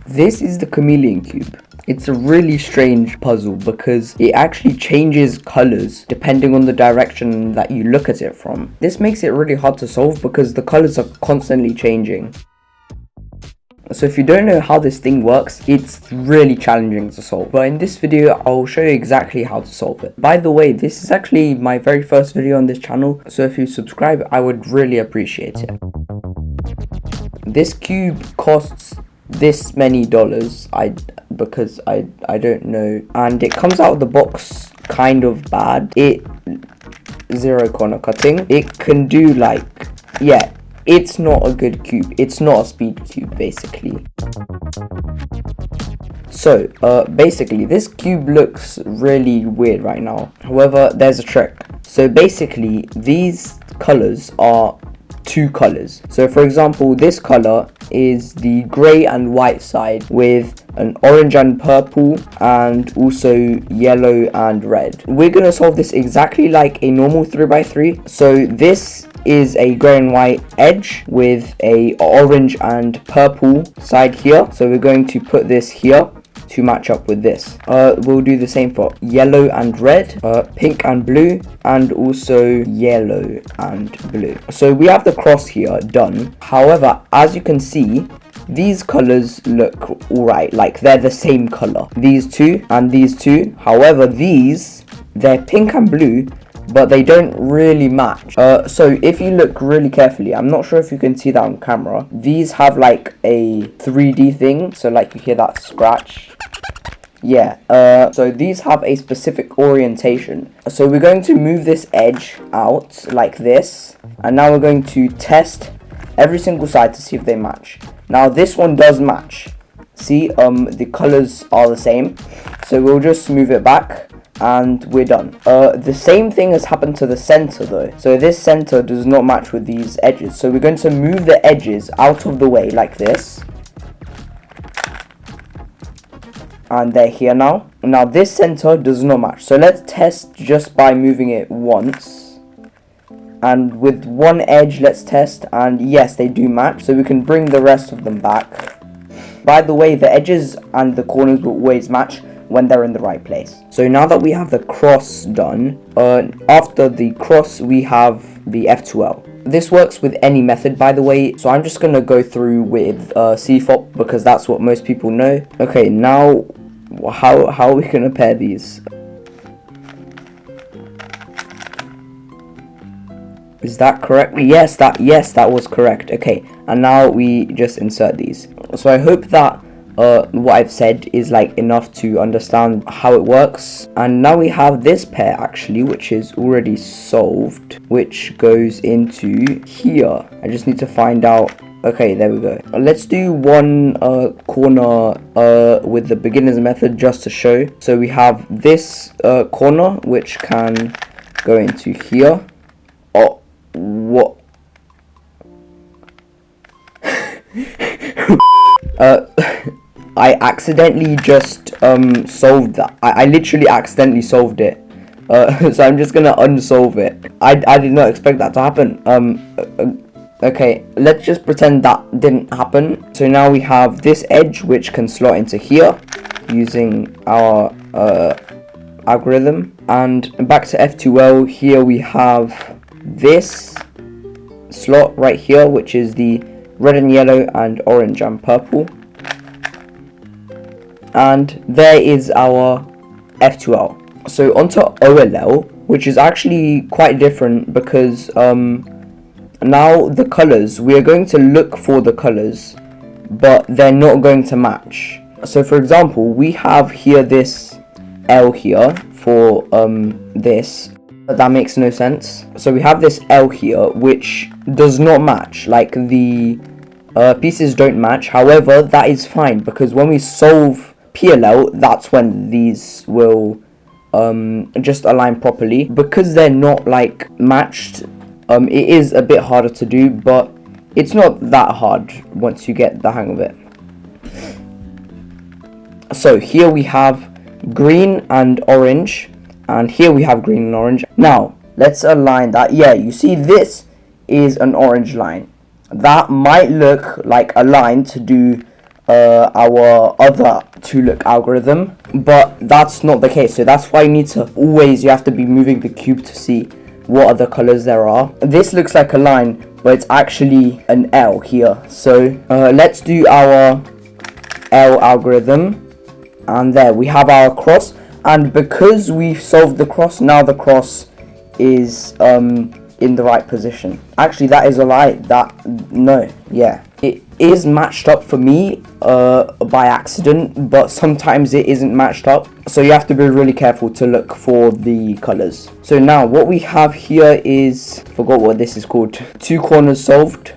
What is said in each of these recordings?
This is the Chameleon Cube. It's a really strange puzzle because it actually changes colors depending on the direction that you look at it from. This makes it really hard to solve because the colors are constantly changing. So if you don't know how this thing works, it's really challenging to solve. But in this video, I'll show you exactly how to solve it. By the way, this is actually my very first video on this channel, so if you subscribe, I would really appreciate it. This cube costs this many dollars, because I don't know, and it comes out of the box kind of bad. Zero corner cutting. It can do it's not a good cube. It's not a speed cube, basically. So basically this cube looks really weird right now. However, there's a trick. So basically these colors are two colors. So for example, this color is the gray and white side with an orange and purple and also yellow and red. We're gonna solve this exactly like a normal 3x3. So this is a gray and white edge with a orange and purple side here. So we're going to put this here to match up with this. We'll do the same for yellow and red, pink and blue, and also yellow and blue. So we have the cross here done. However, as you can see, these colors look alright, like they're the same color. These two and these two. However, they're pink and blue, but they don't really match. So if you look really carefully, I'm not sure if you can see that on camera, these have like a 3D thing, so like you hear that scratch. Yeah, so these have a specific orientation. So we're going to move this edge out like this, and now we're going to test every single side to see if they match. Now this one does match. See, the colors are the same, so we'll just move it back and we're done. The same thing has happened to the center though. So this center does not match with these edges, so we're going to move the edges out of the way like this, and they're here now. Now this center does not match, so let's test just by moving it once, and with one edge let's test, and yes, they do match, so we can bring the rest of them back. By the way, the edges and the corners will always match when they're in the right place. So now that we have the cross done, after the cross we have the F2L. This works with any method, by the way, so I'm just gonna go through with CFOP because that's what most people know. Okay, now how are we gonna pair these? Is that correct? Yes, that was correct. Okay, and now we just insert these. So I hope that what I've said is like enough to understand how it works. And now we have this pair actually, which is already solved, which goes into here. I just need to find out. Okay, there we go. Let's do one corner with the beginner's method just to show. So we have this corner which can go into here. Oh, what? I accidentally just solved that. I literally accidentally solved it. So I'm just gonna unsolve it. I did not expect that to happen. Okay, let's just pretend that didn't happen. So now we have this edge which can slot into here using our algorithm. And back to F2L, here we have this slot right here, which is the red and yellow and orange and purple. And there is our F2L. So onto OLL, which is actually quite different because now the colors, we are going to look for the colors, but they're not going to match. So for example, we have here this L here for this, but that makes no sense. So we have this L here which does not match, like the pieces don't match. However, that is fine because when we solve PLL, that's when these will just align properly. Because they're not like matched, it is a bit harder to do, but it's not that hard once you get the hang of it. So here we have green and orange, and here we have green and orange. Now let's align that. Yeah, you see this is an orange line. That might look like a line to do our other to look algorithm, but that's not the case. So that's why you have to be moving the cube to see what other colors there are. This looks like a line, but it's actually an L here. So let's do our L algorithm, and there we have our cross. And because we solved the cross, now the cross is in the right position. Actually, that is a lie. It is matched up for me by accident, but sometimes it isn't matched up, so you have to be really careful to look for the colors. So now what we have here is, forgot what this is called, 2 corners solved.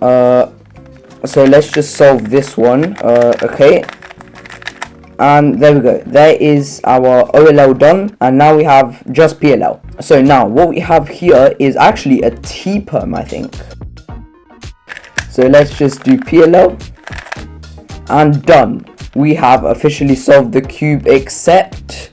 So let's just solve this one. Okay, and there we go. There is our OLL done, and now we have just PLL. So now what we have here is actually a T perm, I think. So let's just do PLL, and done. We have officially solved the cube except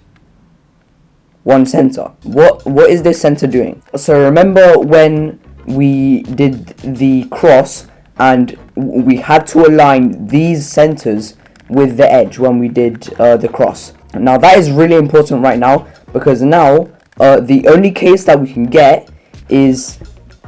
one center. What is this center doing? So remember when we did the cross and we had to align these centers with the edge when we did the cross. Now that is really important right now, because now the only case that we can get is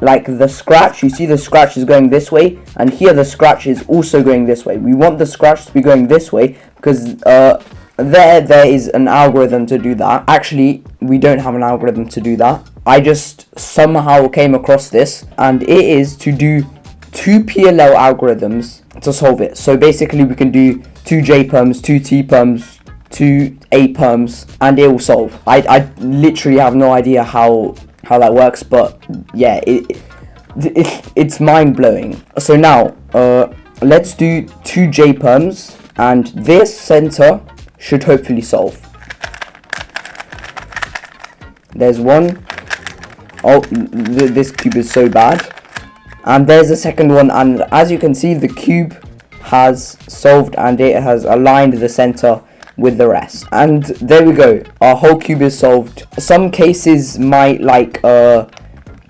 like the scratch. You see the scratch is going this way, and here the scratch is also going this way. We want the scratch to be going this way because there is an algorithm to do that. Actually, we don't have an algorithm to do that. I just somehow came across this, and it is to do 2 PLL algorithms to solve it. So basically we can do 2 J perms, 2 T perms, 2 A perms, and it will solve. I literally have no idea how that works, but yeah, it's mind-blowing. So now let's do 2 J perms, and this center should hopefully solve. There's one. Oh, this cube is so bad. And there's the second one, and as you can see, the cube has solved and it has aligned the center with the rest. And there we go, our whole cube is solved. Some cases might like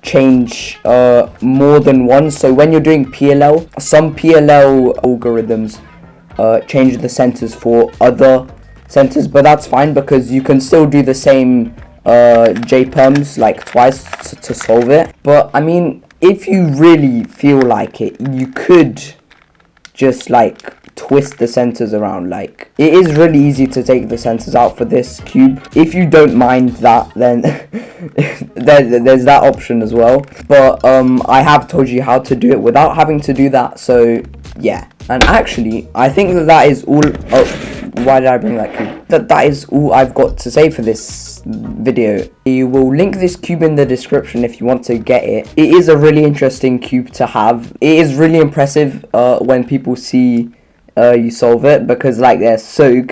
change more than one. So when you're doing PLL, some PLL algorithms change the centers for other centers, but that's fine because you can still do the same J perms like twice to solve it. But I mean, if you really feel like it, you could just like twist the centers around. Like, it is really easy to take the centers out for this cube. If you don't mind that, then there's that option as well. But I have told you how to do it without having to do that, so yeah. And actually, I think that is all. Oh, why did I bring that cube? That is all I've got to say for this video. You will link this cube in the description if you want to get it. It is a really interesting cube to have. It is really impressive when people see you solve it, because like they're so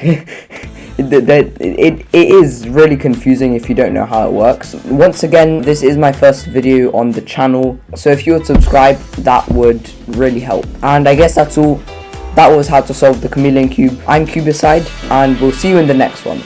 it is really confusing if you don't know how it works. Once again, this is my first video on the channel, so if you would subscribe, that would really help. And I guess that's all. That was how to solve the Chameleon Cube. I'm Cubicide, and we'll see you in the next one.